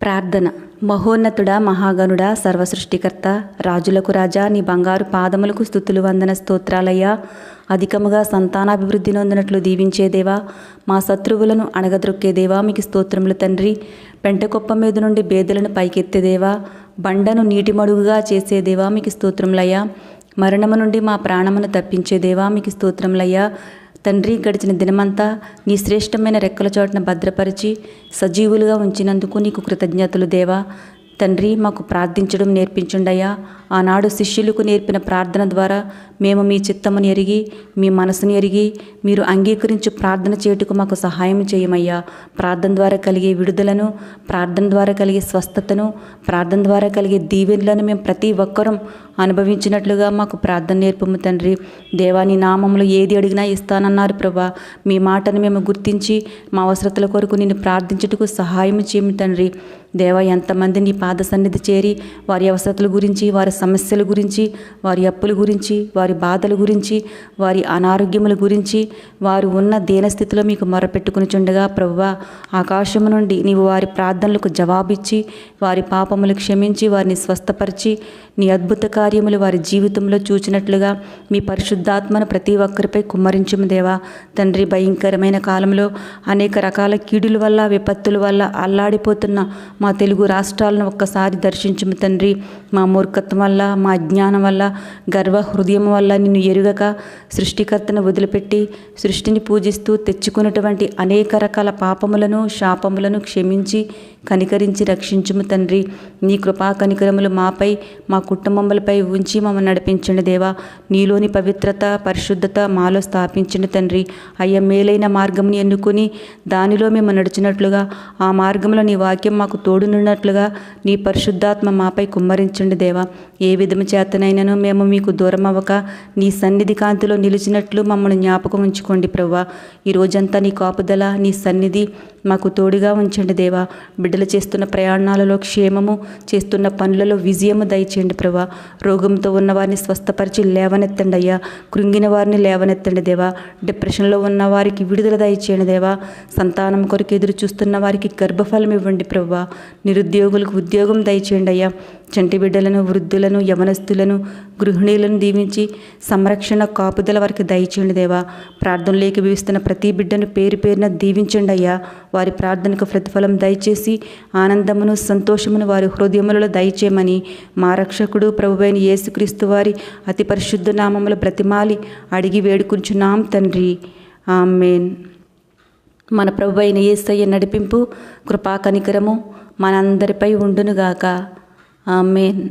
ప్రార్థన. మహోన్నతుడా, మహాగణుడా, సర్వసృష్టికర్త, రాజులకు రాజా, నీ బంగారు పాదములకు స్తుతులు వందన స్తోత్రాలయ్యా. అధికముగా సంతానాభివృద్ధి నొందినట్లు దీవించేదేవా, మా శత్రువులను అణగద్రొక్కేదేవా, మీకు స్తోత్రములు తండ్రి. పెంటకొప్ప మీద నుండి బేదలను పైకెత్తేదేవా, బండను నీటి మడుగుగా చేసేదేవా, మీకు స్తోత్రములయ్యా. మరణము నుండి మా ప్రాణమును తప్పించేదేవా, మీకు స్తోత్రములయ్యా. తండ్రి, గడిచిన దినమంతా నీ శ్రేష్టమైన రెక్కల చోటున భద్రపరిచి సజీవులుగా ఉంచినందుకు నీకు కృతజ్ఞతలు దేవా. తండ్రి, మాకు ప్రార్థించడం నేర్పించుండయ్యా. ఆనాడు శిష్యులకు నేర్పిన ప్రార్థన ద్వారా మేము మీ చిత్తముని ఎరిగి, మీ మనసుని ఎరిగి, మీరు అంగీకరించు ప్రార్థన చేయుటకు మాకు సహాయం చేయమయ్యా. ప్రార్థన ద్వారా కలిగే విడుదలను, ప్రార్థన ద్వారా కలిగే స్వస్థతను, ప్రార్థన ద్వారా కలిగే దీవెనలను మేము ప్రతి ఒక్కరం అనుభవించినట్లుగా మాకు ప్రార్థన నేర్పము తండ్రి. దేవా, నీ నామములో ఏది అడిగినా ఇస్తానన్నారు ప్రభా. మీ మాటను మేము గుర్తించి మా అవసరతల కొరకు నిన్ను ప్రార్థించుటకు సహాయం చేయము తండ్రి. దేవా, ఎంతమంది నీ పాద సన్నిధి చేరి వారి అవసరతల గురించి, వారి సమస్యల గురించి, వారి అప్పుల గురించి, వారి బాధల గురించి, వారి అనారోగ్యముల గురించి, వారు ఉన్న దీనస్థితిలో మీకు మొరపెట్టుకునిచుండగా ప్రభువా, ఆకాశము నుండి నీవు వారి ప్రార్థనలకు జవాబిచ్చి వారి పాపములు క్షమించి వారిని స్వస్థపరిచి నీ అద్భుత కార్యములు వారి జీవితంలో చూచినట్లుగా మీ పరిశుద్ధాత్మను ప్రతి ఒక్కరిపై కుమ్మరించుము దేవా. తండ్రి, భయంకరమైన కాలంలో అనేక రకాల కీడుల వల్ల, విపత్తుల వల్ల అల్లాడిపోతున్న మా తెలుగు రాష్ట్రాలను ఒక్కసారి దర్శించుము తండ్రి. మా మూర్ఖత్వం వల్ల, మా అజ్ఞానం వల్ల, గర్వ హృదయం వల్ల నిన్ను ఎరుగక సృష్టికర్తను వదిలిపెట్టి సృష్టిని పూజిస్తూ తెచ్చుకున్నటువంటి అనేక రకాల పాపములను, శాపములను క్షమించి కనికరించి రక్షించుము తండ్రి. నీ కృపా కనికరములు మాపై, మా కుటుంబములపై ఉంచి మమ్మల్ని నడిపించండి దేవా. నీలోని పవిత్రత, పరిశుద్ధత మాలో స్థాపించండి తండ్రి. అయ్యా, మేలైన మార్గంని ఎన్నుకొని దానిలో మేము నడిచినట్లుగా, ఆ మార్గంలో నీ వాక్యం మాకు తోడునున్నట్లుగా నీ పరిశుద్ధాత్మ మాపై కుమ్మరించండి దేవా. ఏ విధము చేతనైనాను మేము మీకు దూరం అవ్వక నీ సన్నిధి కాంతిలో నిలిచినట్లు మమ్మల్ని జ్ఞాపకం ఉంచుకోండి ప్రభువా. ఈ రోజంతా నీ కాపుదల, నీ సన్నిధి మాకు తోడుగా ఉంచండి దేవా. బిడ్డలు చేస్తున్న ప్రయాణాలలో క్షేమము, చేస్తున్న పనులలో విజయము దయచేయండి ప్రభా. రోగంతో ఉన్న వారిని స్వస్థపరిచి లేవనెత్తండి అయ్యా. కృంగిన వారిని లేవనెత్తండి దేవా. డిప్రెషన్లో ఉన్న వారికి విడుదల దయచేయండి దేవా. సంతానం కొరకు ఎదురు చూస్తున్న వారికి గర్భఫలం ఇవ్వండి ప్రభా. నిరుద్యోగులకు ఉద్యోగం దయచేయండి అయ్యా. చంటి బిడ్డలను, వృద్ధులను, యవనస్తులను, గృహిణీలను దీవించి సంరక్షణ, కాపుదల వారికి దయచేయండి దేవా. ప్రార్థనలోకి వీస్తున్న ప్రతి బిడ్డను పేరు పేరున దీవించండి అయ్యా. వారి ప్రార్థనకు ప్రతిఫలం దయచేసి ఆనందమును, సంతోషమును వారి హృదయములలో దయచేయమని మా రక్షకుడు ప్రభువైన యేసుక్రీస్తు వారి అతి పరిశుద్ధ నామములో బ్రతిమాలి అడిగి వేడుకుంటున్నాం తండ్రి. ఆమేన్. మన ప్రభువైన యేసయ్య నడిపింపు, కృపా కనికరము మనందరిపై ఉండునుగాక. ఆమేన్.